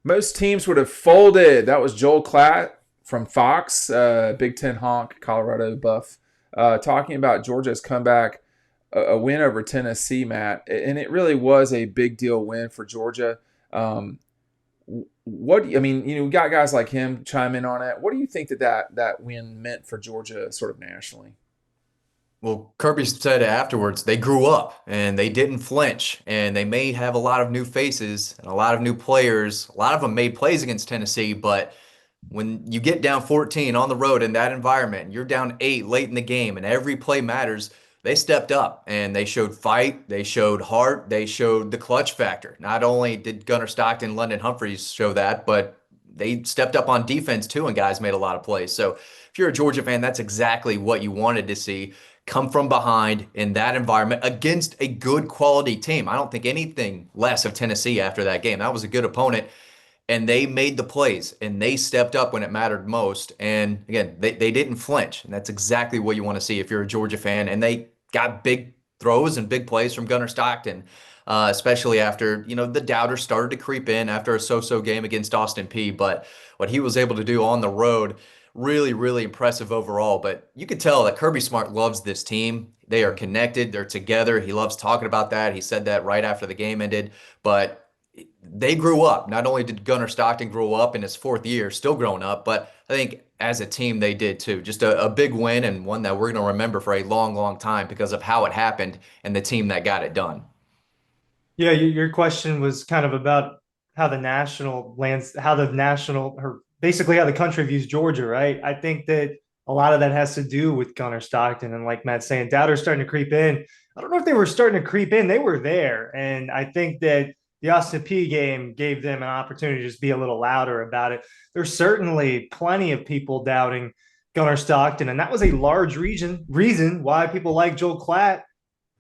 Most teams would have folded. That was Joel Klatt from Fox, Big Ten honk, Colorado buff, talking about Georgia's comeback, a win over Tennessee, Matt, and it really was a big deal win for Georgia. Um, what I mean, we got guys like him chime in on it. What do you think that win meant for Georgia, sort of nationally? Well, Kirby said afterwards they grew up and they didn't flinch, and they may have a lot of new faces and a lot of new players. A lot of them made plays against Tennessee, but when you get down 14 on the road in that environment, and you're down 8 late in the game, and every play matters, they stepped up and they showed fight, they showed heart, they showed the clutch factor. Not only did Gunnar Stockton, London Humphreys show that, but they stepped up on defense too, and guys made a lot of plays. So if you're a Georgia fan, that's exactly what you wanted to see come from behind in that environment against a good quality team. I don't think anything less of Tennessee after that game. That was a good opponent, and they made the plays and they stepped up when it mattered most. And again, they didn't flinch. And that's exactly what you want to see if you're a Georgia fan. And they got big throws and big plays from Gunnar Stockton, especially after, the doubters started to creep in after a so-so game against Austin P. But what he was able to do on the road, really, really impressive overall. But you could tell that Kirby Smart loves this team. They are connected. They're together. He loves talking about that. He said that right after the game ended. But they grew up. Not only did Gunnar Stockton grow up in his fourth year, still growing up, but I think as a team they did too. Just a big win, and one that we're going to remember for a long, long time because of how it happened and the team that got it done. Yeah, your question was kind of about how the national lands, how the national, or basically how the country views Georgia, right? I think that a lot of that has to do with Gunnar Stockton. And like Matt's saying, doubters starting to creep in. I don't know if they were starting to creep in. They were there. And I think that the Austin P game gave them an opportunity to just be a little louder about it. There's certainly plenty of people doubting Gunnar Stockton. And that was a large reason why people like Joel Klatt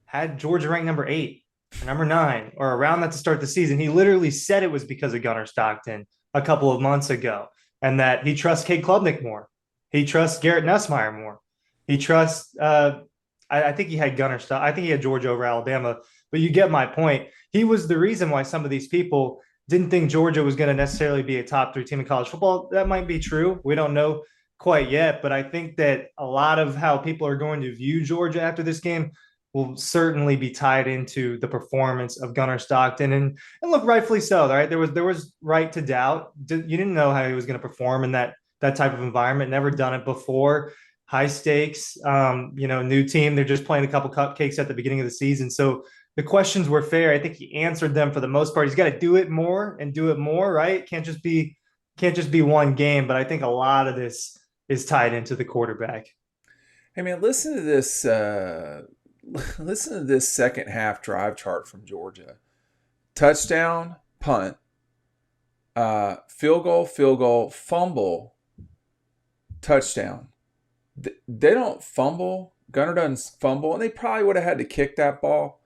had Georgia ranked number 8 or number 9 or around that to start the season. He literally said it was because of Gunnar Stockton a couple of months ago, and that he trusts Cade Klubnik more. He trusts Garrett Nussmeyer more. He trusts. I think he had Gunnar Stockton. I think he had Georgia over Alabama. But you get my point. He was the reason why some of these people didn't think Georgia was going to necessarily be a top 3 team in college football. That might be true. We don't know quite yet, but I think that a lot of how people are going to view Georgia after this game will certainly be tied into the performance of Gunnar Stockton, and look, rightfully so. Right, there was right to doubt. You didn't know how he was going to perform in that type of environment. Never done it before. High stakes, new team. They're just playing a couple cupcakes at the beginning of the season, so the questions were fair. I think he answered them for the most part. He's got to do it more and do it more. Right, can't just be one game. But I think a lot of this is tied into the quarterback. Hey man, listen to this. Listen to this second half drive chart from Georgia. Touchdown, punt, field goal, fumble, touchdown. They don't fumble. Gunner doesn't fumble, and they probably would have had to kick that ball.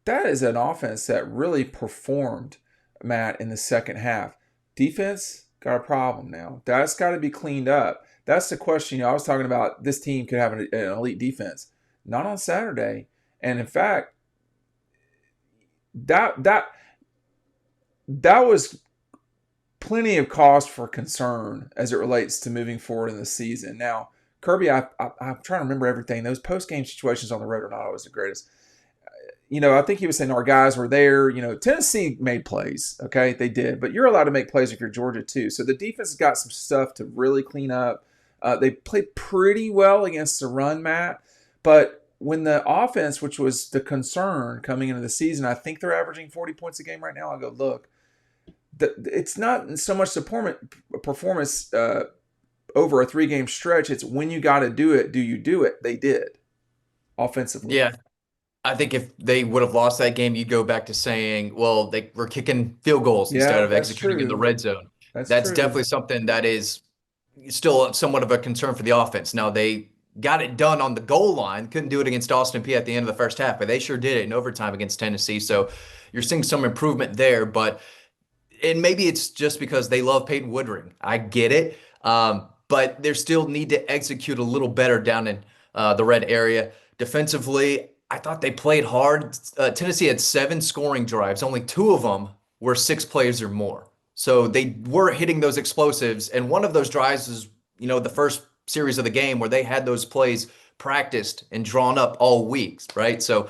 That is an offense that really performed, Matt, in the second half. Defense got a problem now. That's got to be cleaned up. That's the question. I was talking about this team could have an elite defense. Not on Saturday. And in fact, that was plenty of cause for concern as it relates to moving forward in the season. Now, Kirby, I'm trying to remember everything. Those post game situations on the road are not always the greatest. I think he was saying our guys were there. Tennessee made plays. Okay, they did, but you're allowed to make plays if you're Georgia too. So the defense has got some stuff to really clean up. They played pretty well against the run, Matt, but when the offense, which was the concern coming into the season, I think they're averaging 40 points a game right now. I go, look, it's not so much the performance over a 3-game stretch. It's when you got to do it, do you do it? They did offensively. Yeah, I think if they would have lost that game, you'd go back to saying, well, they were kicking field goals instead Yeah, of that's executing in the true. red zone. That's That's true. definitely something that is still somewhat of a concern for the offense. Now, they got it done on the goal line, couldn't do it against Austin P at the end of the first half, but they sure did it in overtime against Tennessee. So you're seeing some improvement there, but and maybe it's just because they love Peyton Woodring. I get it. But they still need to execute a little better down in the red area. Defensively, I thought they played hard. Tennessee had 7 scoring drives. Only 2 of them were 6 plays or more. So they were hitting those explosives. And one of those drives is, the first series of the game where they had those plays practiced and drawn up all weeks, right? So,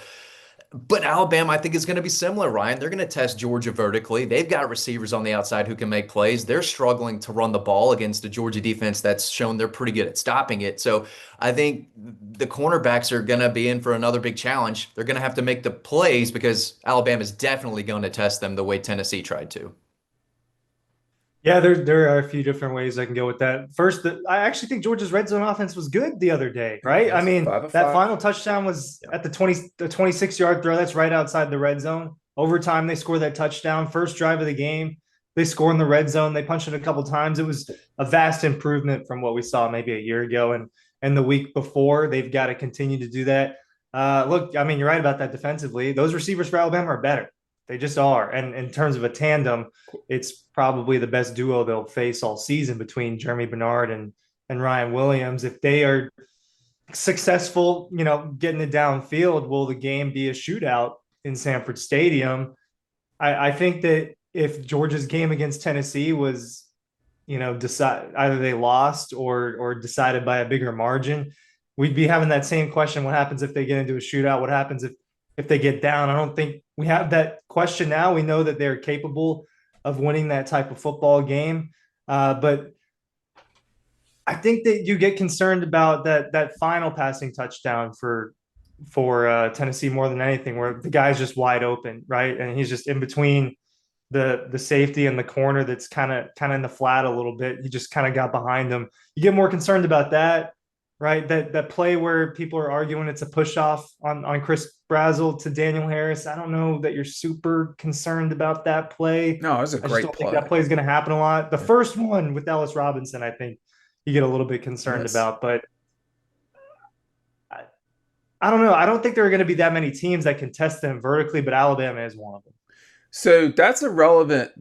but Alabama, I think, is going to be similar, Ryan. They're going to test Georgia vertically. They've got receivers on the outside who can make plays. They're struggling to run the ball against a Georgia defense that's shown they're pretty good at stopping it. So I think the cornerbacks are going to be in for another big challenge. They're going to have to make the plays because Alabama's definitely going to test them the way Tennessee tried to. Yeah, there are a few different ways I can go with that. First, I actually think Georgia's red zone offense was good the other day, right? I Yes, mean, 5 of 5. that final touchdown was at the 26-yard throw. That's right outside the red zone. Overtime, they score that touchdown. First drive of the game, they score in the red zone. They punched it a couple times. It was a vast improvement from what we saw maybe a year ago and the week before. They've got to continue to do that. Look, I mean, you're right about that defensively. Those receivers for Alabama are better. They just are. And in terms of a tandem, it's probably the best duo they'll face all season between Jeremy Bernard and Ryan Williams. If they are successful, getting it downfield, will the game be a shootout in Sanford Stadium? I think that if Georgia's game against Tennessee was, either they lost or decided by a bigger margin, we'd be having that same question. What happens if they get into a shootout? What happens if they get down? I don't think we have that question now. We know that they're capable of winning that type of football game. But I think that you get concerned about that final passing touchdown for Tennessee more than anything, where the guy's just wide open, right? And he's just in between the safety and the corner that's kind of in the flat a little bit. He just kind of got behind him. You get more concerned about that, right? That play where people are arguing it's a push off on Chris Brazzell to Daniel Harris. I don't know that you're super concerned about that play. No, it was a I just great don't play. think that play is going to happen a lot. The first one with Ellis Robinson, I think you get a little bit concerned about, but I don't know. I don't think there are going to be that many teams that can test them vertically, but Alabama is one of them. So that's irrelevant.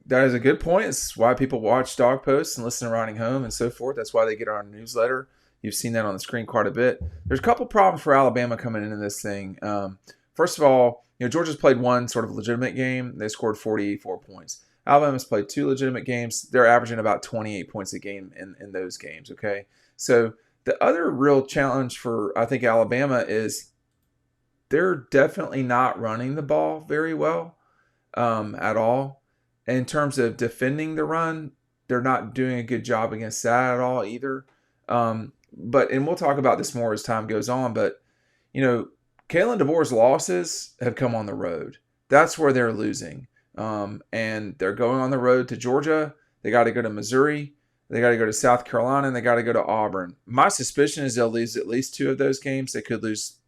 That is a good point. It's why people watch Dawg posts and listen to Riding Home and so forth. That's why they get our newsletter. You've seen that on the screen quite a bit. There's a couple problems for Alabama coming into this thing. First of all, Georgia's played one sort of legitimate game. They scored 44 points. Alabama's played two legitimate games. They're averaging about 28 points a game in those games, okay? So the other real challenge for, I think, Alabama is they're definitely not running the ball very well at all. In terms of defending the run, they're not doing a good job against that at all either. And we'll talk about this more as time goes on, but, Kalen DeBoer's losses have come on the road. That's where they're losing. And they're going on the road to Georgia. They got to go to Missouri. They got to go to South Carolina, and they got to go to Auburn. My suspicion is they'll lose at least two of those games. They could lose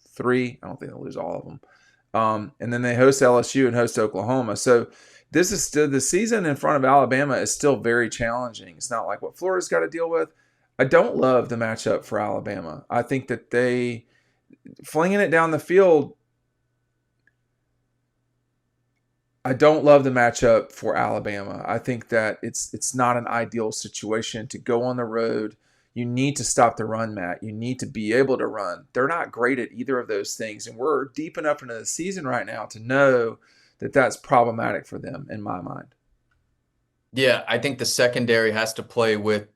three. I don't think they'll lose all of them. And then they host LSU and host Oklahoma. So this is still, the season in front of Alabama is still very challenging. It's not like what Florida's got to deal with. I don't love the matchup for Alabama. I think that they flinging it down the field. I don't love the matchup for Alabama. I think that it's not an ideal situation to go on the road. You need to stop the run, Matt. You need to be able to run. They're not great at either of those things, and we're deep enough into the season right now to know that that's problematic for them, in my mind. Yeah, I think the secondary has to play with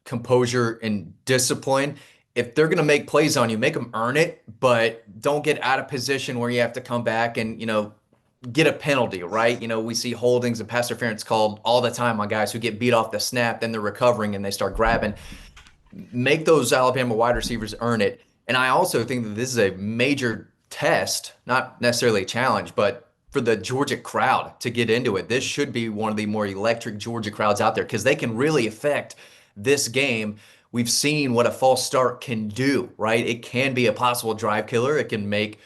composure and discipline. If they're going to make plays on you, make them earn it, but don't get out of position where you have to come back and get a penalty, right? We see holdings and pass interference called all the time on guys who get beat off the snap, then they're recovering and they start grabbing. Make those Alabama wide receivers earn it. And I also think that this is a major test, not necessarily a challenge, but for the Georgia crowd to get into it. This should be one of the more electric Georgia crowds out there because they can really affect this game. We've seen what a false start can do, right? It can be a possible drive killer. It can make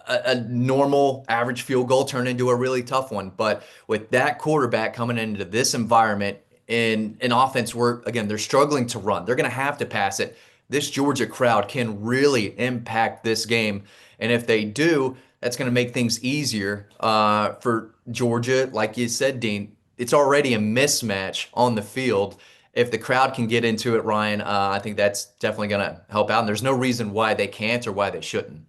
a normal average field goal turn into a really tough one. But with that quarterback coming into this environment in an offense where, again, they're struggling to run, they're going to have to pass it. This Georgia crowd can really impact this game. And if they do, that's going to make things easier for Georgia. Like you said, Dean, it's already a mismatch on the field. If the crowd can get into it, Ryan, I think that's definitely going to help out. And there's no reason why they can't or why they shouldn't.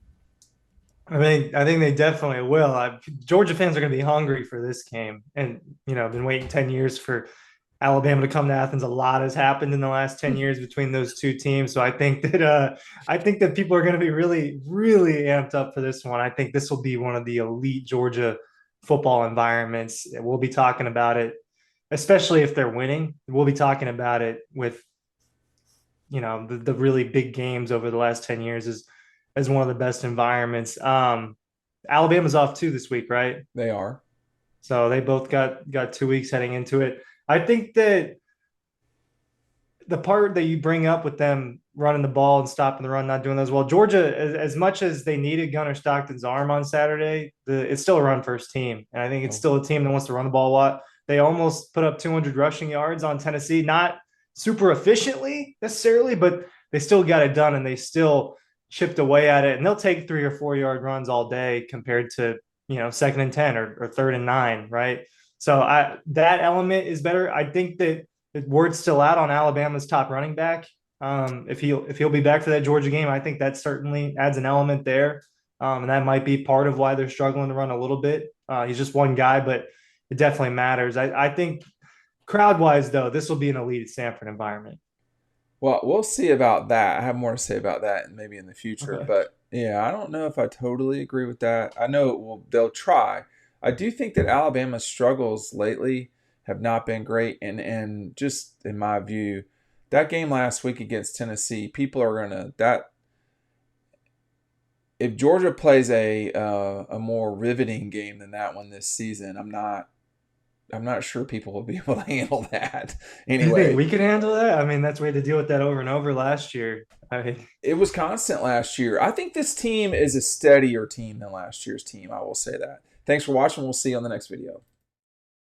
I think they definitely will. Georgia fans are going to be hungry for this game, and been waiting 10 years for Alabama to come to Athens. A lot has happened in the last 10 years between those two teams, so I think that people are going to be really, really amped up for this one. I think this will be one of the elite Georgia football environments. We'll be talking about it, especially if they're winning. We'll be talking about it with the really big games over the last 10 years as one of the best environments. Alabama's off too this week, right? They are. So they both got 2 weeks heading into it. I think that the part that you bring up with them running the ball and stopping the run, not doing those well, Georgia, as much as they needed Gunnar Stockton's arm on Saturday, it's still a run first team, and I think it's still a team that wants to run the ball a lot. They almost put up 200 rushing yards on Tennessee, not super efficiently necessarily, but they still got it done, and they still chipped away at it. And they'll take 3 or 4 yard runs all day compared to 2nd and 10 or 3rd and 9, right? So that element is better. I think that the word's still out on Alabama's top running back. If he'll be back for that Georgia game, I think that certainly adds an element there, and that might be part of why they're struggling to run a little bit. He's just one guy, but it definitely matters. I think crowd wise though, this will be an elite Stanford environment. Well, we'll see about that. I have more to say about that maybe in the future, Okay. but yeah, I don't know if I totally agree with that. I know they'll try. I do think that Alabama's struggles lately have not been great, and just in my view, that game last week against Tennessee, people are gonna that if Georgia plays a more riveting game than that one this season, I'm not sure people will be able to handle that. You think Anyway, we could handle that? I mean, that's way to deal with that over and over last year. I mean, it was constant last year. I think this team is a steadier team than last year's team. I will say that. Thanks for watching. We'll see you on the next video.